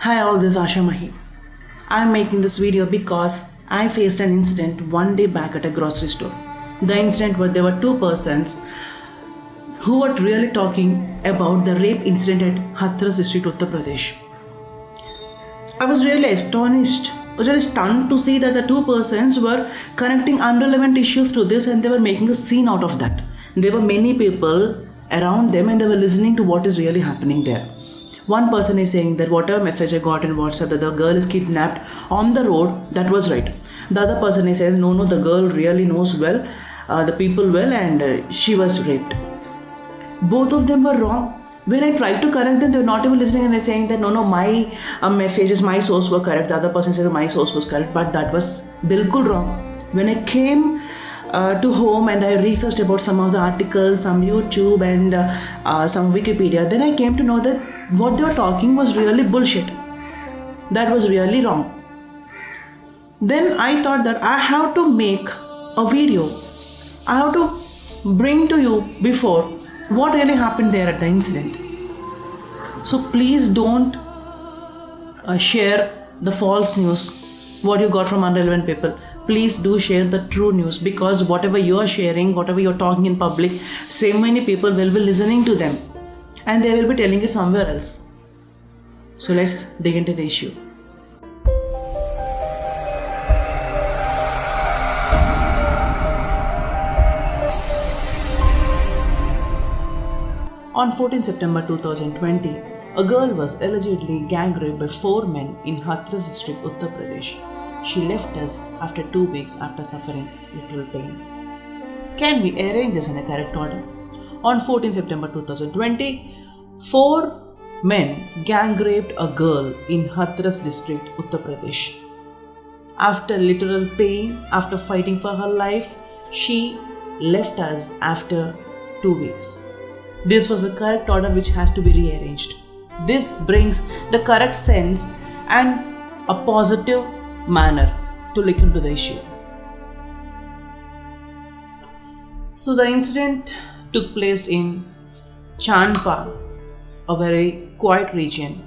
Hi all, this is Asha Mahi. I'm making this video because I faced an incident one day back at a grocery store. The incident where there were two persons who were really talking about the rape incident at Hathras district, Uttar Pradesh. I was really astonished, really stunned to see that the two persons were connecting irrelevant issues to this and they were making a scene out of that. There were many people around them and they were listening to what is really happening there. One person is saying that whatever message I got in WhatsApp that the girl is kidnapped on the road, that was right. The other person is saying, no, the girl really knows well, the people well, and she was raped. Both of them were wrong. When I tried to correct them, they were not even listening and they're saying that no, my messages, my source were correct. The other person said my source was correct, but that was bilkul wrong. When I came to home and I researched about some of the articles, some YouTube and some Wikipedia, then I came to know that what they were talking was really bullshit. That was really wrong. Then I thought that I have to make a video. I have to bring to you before what really happened there at the incident. So please don't share the false news, what you got from irrelevant people. Please do share the true news, because whatever you are sharing, whatever you're talking in public, so many people will be listening to them and they will be telling it somewhere else. So let's dig into the issue. On 14 September 2020, a girl was allegedly gang raped by 4 men in Hathras district, Uttar Pradesh. She left us after 2 weeks after suffering little pain. Can we arrange this in a correct order? On 14 September 2020, 4 men gang raped a girl in Hathras district, Uttar Pradesh. After literal pain, after fighting for her life, she left us after 2 weeks. This was the correct order which has to be rearranged. This brings the correct sense and a positive manner to look into the issue. So the incident took place in Chandpa, a very quiet region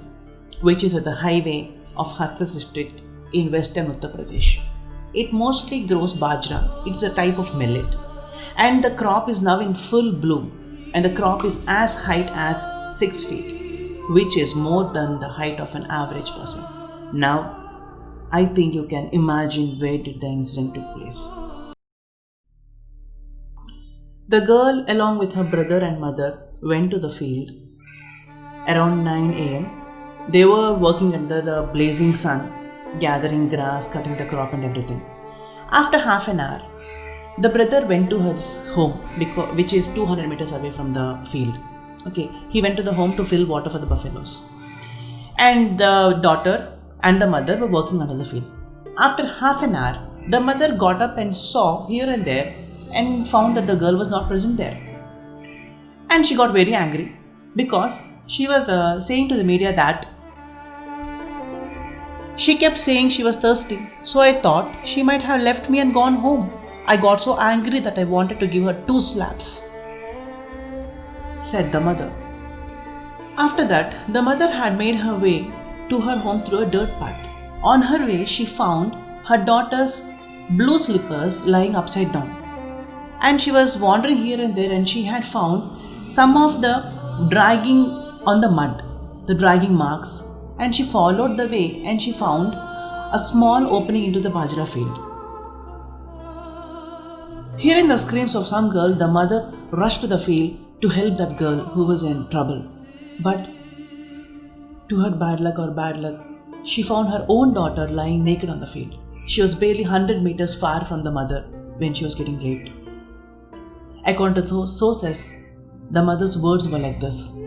which is at the highway of Hathras district in western Uttar Pradesh. It mostly grows bajra. It's a type of millet, and the crop is now in full bloom, and the crop is as height as 6 feet, which is more than the height of an average person. Now, I think you can imagine where did the incident took place. The girl, along with her brother and mother, went to the field around 9 a.m. They were working under the blazing sun, gathering grass, cutting the crop and everything. After half an hour, the brother went to his home, which is 200 meters away from the field. Okay, he went to the home to fill water for the buffaloes. And the daughter and the mother were working under the field. After half an hour, the mother got up and saw here and there and found that the girl was not present there. And she got very angry because she was saying to the media that she kept saying she was thirsty. So I thought she might have left me and gone home. I got so angry that I wanted to give her 2 slaps, said the mother. After that, the mother had made her way to her home through a dirt path. On her way, she found her daughter's blue slippers lying upside down. And she was wandering here and there, and she had found some of the dragging on the mud, the dragging marks. And she followed the way and she found a small opening into the bajra field. Hearing the screams of some girl, the mother rushed to the field to help that girl who was in trouble. But to her bad luck, she found her own daughter lying naked on the field. She was barely 100 meters far from the mother when she was getting raped. According to those sources, the mother's words were like this: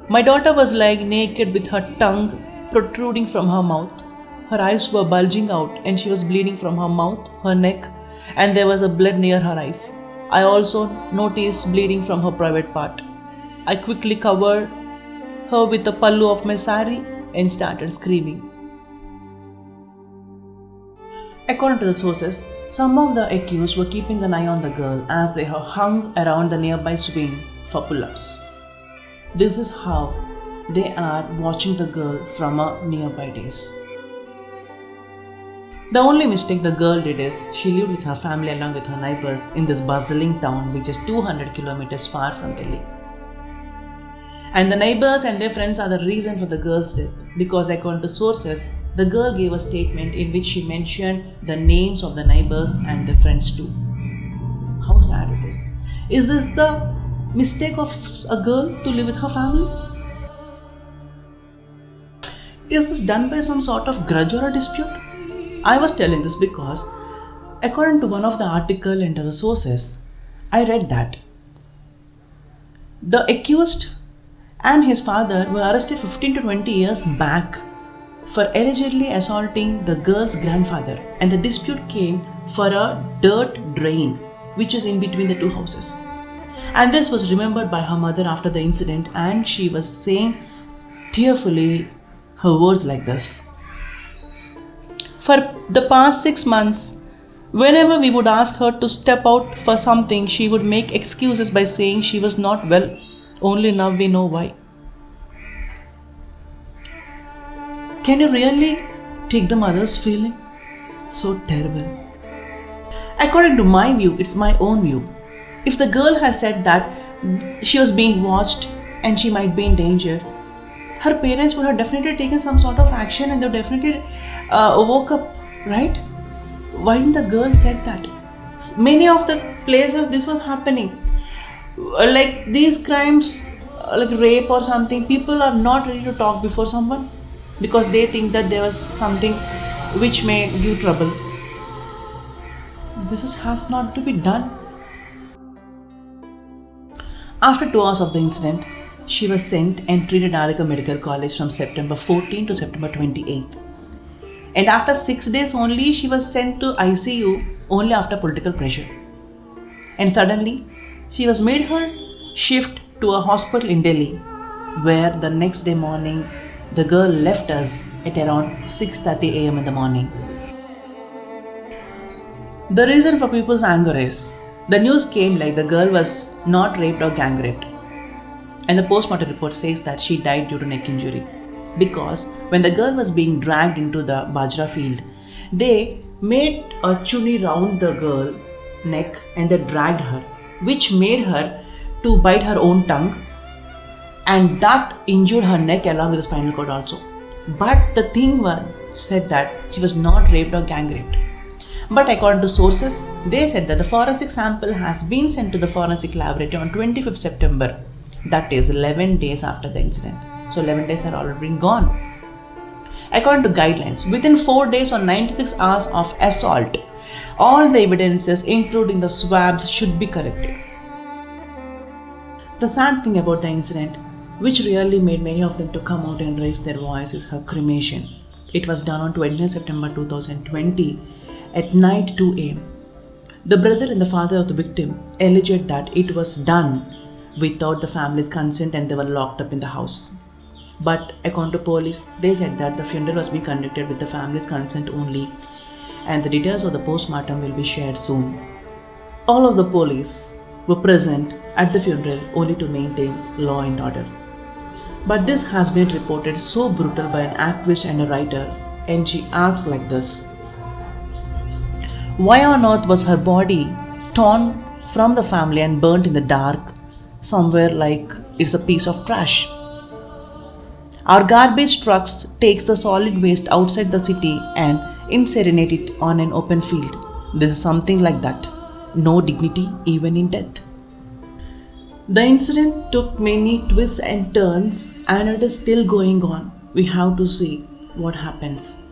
"My daughter was lying naked with her tongue protruding from her mouth. Her eyes were bulging out and she was bleeding from her mouth, her neck, and there was a blood near her eyes. I also noticed bleeding from her private part. I quickly covered her with the pallu of my sari and started screaming." According to the sources, some of the accused were keeping an eye on the girl as they hung around the nearby swing for pull-ups. This is how they are watching the girl from a nearby days. The only mistake the girl did is she lived with her family along with her neighbors in this bustling town which is 200 kilometers far from Delhi. And the neighbors and their friends are the reason for the girl's death because, according to sources, the girl gave a statement in which she mentioned the names of the neighbors and their friends too. How sad it is. Is this the mistake of a girl to live with her family? Is this done by some sort of grudge or a dispute? I was telling this because, according to one of the article and other sources, I read that the accused and his father were arrested 15 to 20 years back for allegedly assaulting the girl's grandfather, and the dispute came for a dirt drain which is in between the two houses. And this was remembered by her mother after the incident, and she was saying tearfully her words like this. For the past 6 months, whenever we would ask her to step out for something, she would make excuses by saying she was not well. Only now we know why. Can you really take the mother's feeling? So terrible. According to my view, it's my own view. If the girl has said that she was being watched and she might be in danger, her parents would have definitely taken some sort of action and they definitely woke up, right? Why didn't the girl said that? Many of the places this was happening. Like these crimes, like rape or something, people are not ready to talk before someone because they think that there was something which may give trouble. Has not to be done. After 2 hours of the incident, she was sent and treated at Aligarh Medical College from September 14 to September 28. And after 6 days only, she was sent to ICU only after political pressure. And suddenly, she was made her shift to a hospital in Delhi, where the next day morning, the girl left us at around 6:30 a.m. in the morning. The reason for people's anger is, the news came like the girl was not raped or gang raped. And the postmortem report says that she died due to neck injury. Because when the girl was being dragged into the Bajra field, they made a chunni round the girl neck and they dragged her, which made her to bite her own tongue, and that injured her neck along with the spinal cord also. But the thing was said that she was not raped or gang raped. But according to sources, they said that the forensic sample has been sent to the forensic laboratory on 25th September. That is 11 days after the incident. So 11 days had already been gone. According to guidelines, within 4 days or 96 hours of assault, all the evidences, including the swabs, should be collected. The sad thing about the incident, which really made many of them to come out and raise their voice, is her cremation. It was done on 20 September 2020 at night 2 a.m. The brother and the father of the victim alleged that it was done without the family's consent and they were locked up in the house. But according to police, they said that the funeral was being conducted with the family's consent only, and the details of the postmortem will be shared soon. All of the police were present at the funeral only to maintain law and order. But this has been reported so brutal by an activist and a writer, and she asked like this: why on earth was her body torn from the family and burnt in the dark somewhere like it's a piece of trash? Our garbage trucks takes the solid waste outside the city and incinerate it on an open field. This is something like that. No dignity even in death. The incident took many twists and turns and it is still going on. We have to see what happens.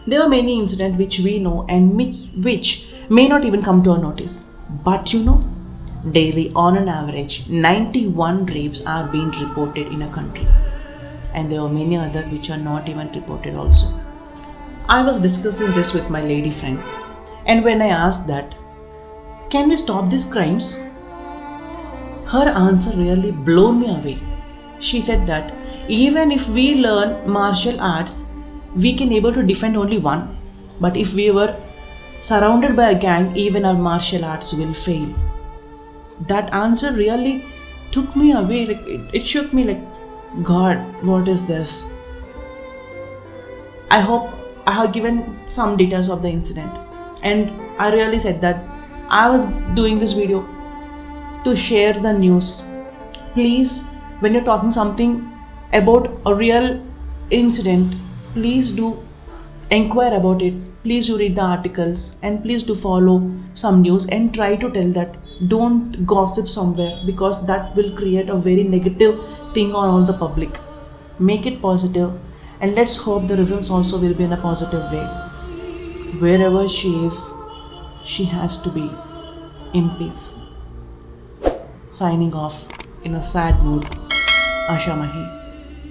There are many incidents which we know and which may not even come to our notice. But daily on an average, 91 rapes are being reported in a country. And there are many others which are not even reported also. I was discussing this with my lady friend. And when I asked that, can we stop these crimes? Her answer really blew me away. She said that even if we learn martial arts, we can able to defend only one. But if we were surrounded by a gang, even our martial arts will fail. That answer really took me away. It shook me like, God, what is this? I hope I have given some details of the incident. And I really said that I was doing this video to share the news. Please, when you're talking something about a real incident, please do inquire about it. Please do read the articles and please do follow some news and try to tell that don't gossip somewhere because that will create a very negative thing on all the public. Make it positive and let's hope the results also will be in a positive way. Wherever she is, she has to be in peace. Signing off in a sad mood, Asha Mahi.